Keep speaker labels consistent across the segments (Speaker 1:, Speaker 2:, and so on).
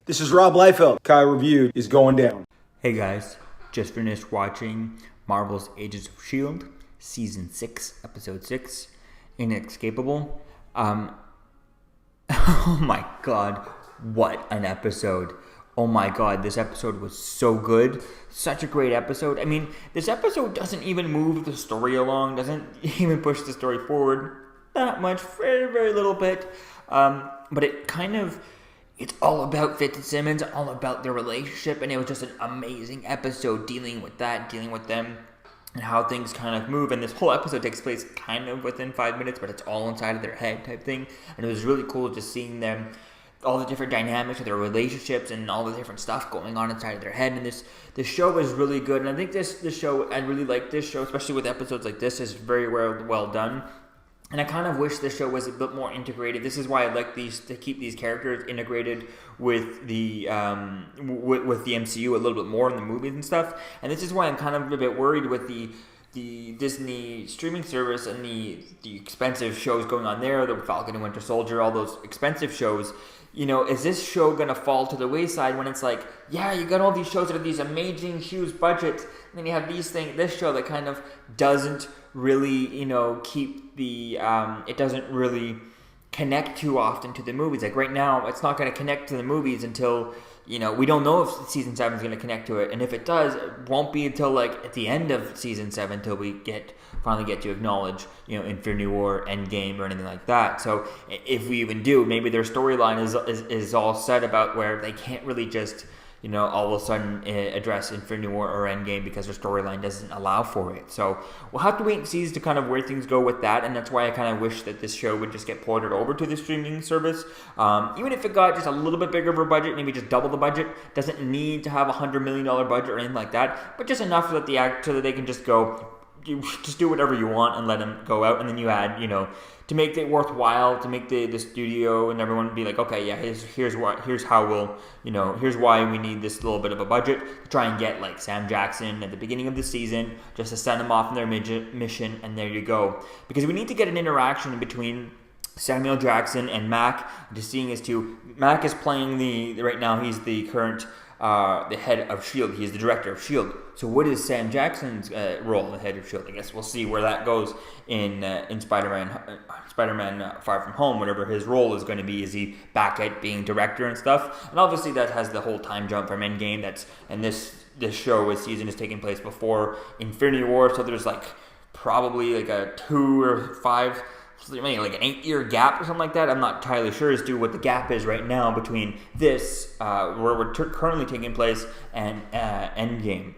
Speaker 1: This is Rob Liefeld. Kai Review is going down.
Speaker 2: Hey guys, just finished watching Marvel's Agents of S.H.I.E.L.D. Season 6, Episode 6, Inescapable. Oh my god, what an episode. Oh my god, this episode was so good. Such a great episode. I mean, this episode doesn't even move the story along, doesn't even push the story forward that much, very, very little bit. But it kind of... It's all about Fitz and Simmons, all about their relationship, and it was just an amazing episode dealing with that, dealing with them, and how things kind of move. And this whole episode takes place kind of within 5 minutes, but it's all inside of their head type thing. And it was really cool just seeing them, all the different dynamics of their relationships and all the different stuff going on inside of their head. And this show was really good. And I think this show, I really like this show, especially with episodes like this, is very well done. And I kind of wish the show was a bit more integrated. This is why I like to keep these characters integrated with the with the MCU a little bit more in the movies and stuff. And this is why I'm kind of a bit worried with the Disney streaming service and the expensive shows going on there, the Falcon and Winter Soldier, all those expensive shows. You know, is this show going to fall to the wayside when it's like, yeah, you got all these shows that have these amazing huge budgets, and then you have this show that kind of doesn't really, keep the, it doesn't really connect too often to the movies. Like right now, it's not going to connect to the movies until, we don't know if Season 7 is going to connect to it. And if it does, it won't be until like at the end of Season 7 until we finally get to acknowledge, Infinity War, Endgame, or anything like that. So if we even do, maybe their storyline is all set about where they can't really just, all of a sudden address Infinity War or Endgame because their storyline doesn't allow for it. So we'll have to wait and see as to kind of where things go with that, and that's why I kind of wish that this show would just get ported over to the streaming service. Even if it got just a little bit bigger of a budget, maybe just double the budget, doesn't need to have $100 million budget or anything like that, but just enough so that they can just go, you just do whatever you want and let them go out, and then you add, to make it worthwhile, to make the studio and everyone be like, okay, yeah, here's why we need this little bit of a budget to try and get like Sam Jackson at the beginning of the season, just to send them off on their mission, and there you go. Because we need to get an interaction between Samuel Jackson and Mac, just seeing as to Mac is playing right now he's the current the head of S.H.I.E.L.D. He's the director of S.H.I.E.L.D. So what is Sam Jackson's role in the head of S.H.I.E.L.D.? I guess we'll see where that goes in Spider-Man Far From Home, whatever his role is going to be. Is he back at being director and stuff? And obviously that has the whole time jump from Endgame. This show, this season, is taking place before Infinity War, so there's like probably like a 2 or 5... maybe like an 8-year gap or something like that. I'm not entirely sure as to what the gap is right now between this, where we're currently taking place, and Endgame.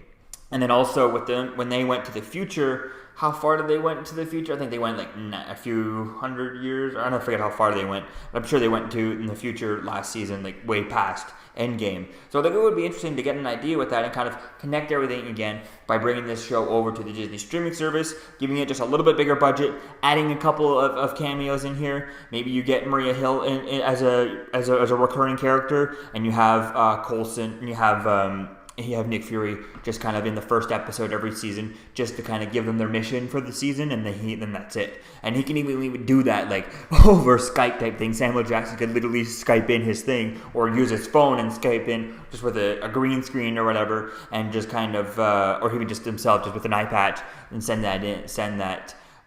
Speaker 2: And then also with them, when they went to the future, how far did they went into the future? I think they went like a few hundred years. I don't forget how far they went. But I'm sure they went in the future last season, like way past Endgame. So I think it would be interesting to get an idea with that and kind of connect everything again by bringing this show over to the Disney streaming service, giving it just a little bit bigger budget, adding a couple of cameos in here. Maybe you get Maria Hill in as a recurring character, and you have Coulson, and you have Nick Fury just kind of in the first episode every season, just to kind of give them their mission for the season, and then that's it. And he can even do that like over Skype type thing. Samuel Jackson could literally Skype in his thing, or use his phone and Skype in just with a green screen or whatever, and just kind of, or he would just himself just with an iPad and send that in,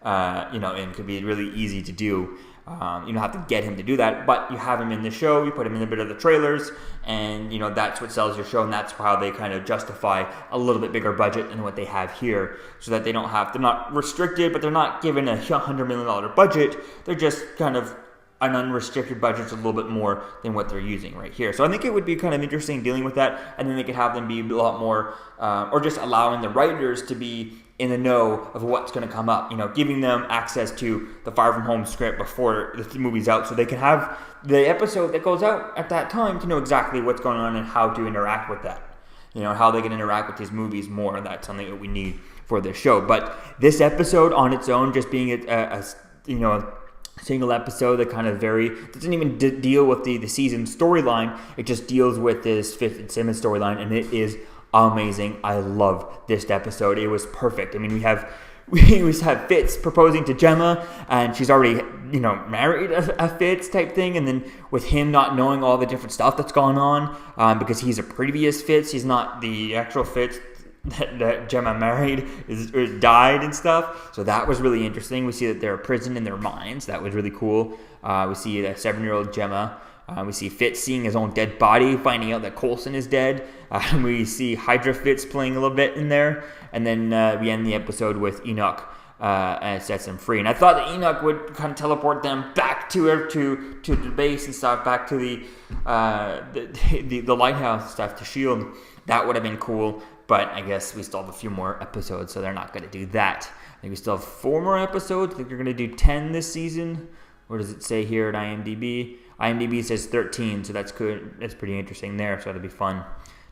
Speaker 2: and it could be really easy to do. You don't have to get him to do that, but you have him in the show, you put him in a bit of the trailers, and that's what sells your show, and that's how they kind of justify a little bit bigger budget than what they have here, so that they're not restricted, but they're not given a $100 million budget, they're just kind of an unrestricted budget, a little bit more than what they're using right here. So I think it would be kind of interesting dealing with that, and then they could have them be a lot more, or just allowing the writers to be in the know of what's going to come up, giving them access to the Far From Home script before the movie's out, so they can have the episode that goes out at that time to know exactly what's going on and how to interact with that, how they can interact with these movies more, and that's something that we need for this show. But this episode on its own, just being a single episode that kind of doesn't even deal with the season storyline, it just deals with this Fitz and Simmons storyline, and it is amazing. I love this episode. It was perfect. I mean, we have we have Fitz proposing to Gemma, and she's already, married a Fitz type thing. And then with him not knowing all the different stuff that's gone on, because he's a previous Fitz, he's not the actual Fitz that Gemma married or died and stuff. So that was really interesting. We see that they're a prison in their minds. That was really cool. We see a 7-year-old Gemma. We see Fitz seeing his own dead body, finding out that Coulson is dead. We see Hydra Fitz playing a little bit in there. And then we end the episode with Enoch and sets them free. And I thought that Enoch would kind of teleport them back to the base and stuff, back to the lighthouse stuff, to S.H.I.E.L.D. That would have been cool. But I guess we still have a few more episodes, so they're not going to do that. I think we still have 4 more episodes. I think they're going to do 10 this season. What does it say here at IMDb? IMDb says 13, so that's good. That's pretty interesting there, so it'll be fun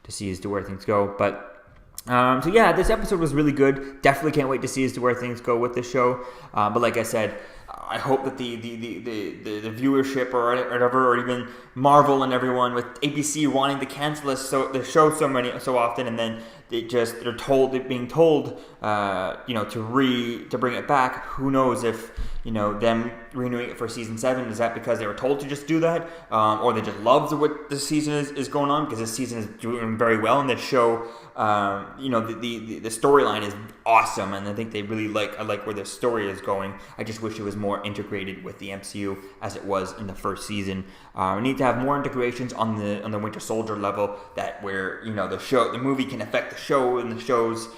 Speaker 2: to see as to where things go. But so yeah, this episode was really good. Definitely can't wait to see as to where things go with the show. But like I said, I hope that the viewership or whatever, or even Marvel and everyone with ABC wanting to cancel the show so often, and then they're being told to bring it back. Who knows if them renewing it for season 7, is that because they were told to just do that, or they just love what the season is going on, because this season is doing very well, and the show the storyline is awesome, and I think they really I like where the story is going. I just wish it was more integrated with the MCU as it was in the first season. We need to have more integrations on the Winter Soldier level, that where the movie can affect the show, and the show's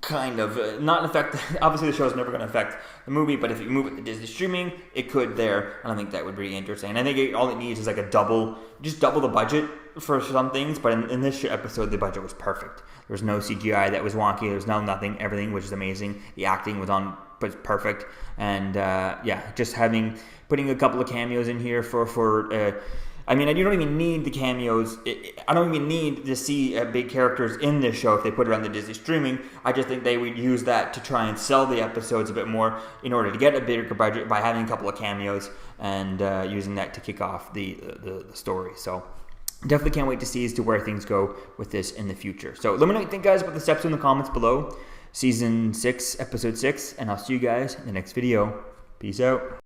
Speaker 2: kind of not affect. Obviously, the show's never going to affect the movie, but if you move it to Disney streaming, it could there, and I think that would be interesting. And I think all it needs is like double the budget for some things. But in this episode, the budget was perfect. There was no CGI that was wonky. There was nothing. Everything was just amazing. The acting was perfect, and just putting a couple of cameos in here for. I mean, you don't even need the cameos. I don't even need to see big characters in this show if they put it on the Disney streaming. I just think they would use that to try and sell the episodes a bit more in order to get a bigger budget by having a couple of cameos and using that to kick off the story. So definitely can't wait to see as to where things go with this in the future. So let me know what you think, guys, about the steps in the comments below. Season 6, Episode 6, and I'll see you guys in the next video. Peace out.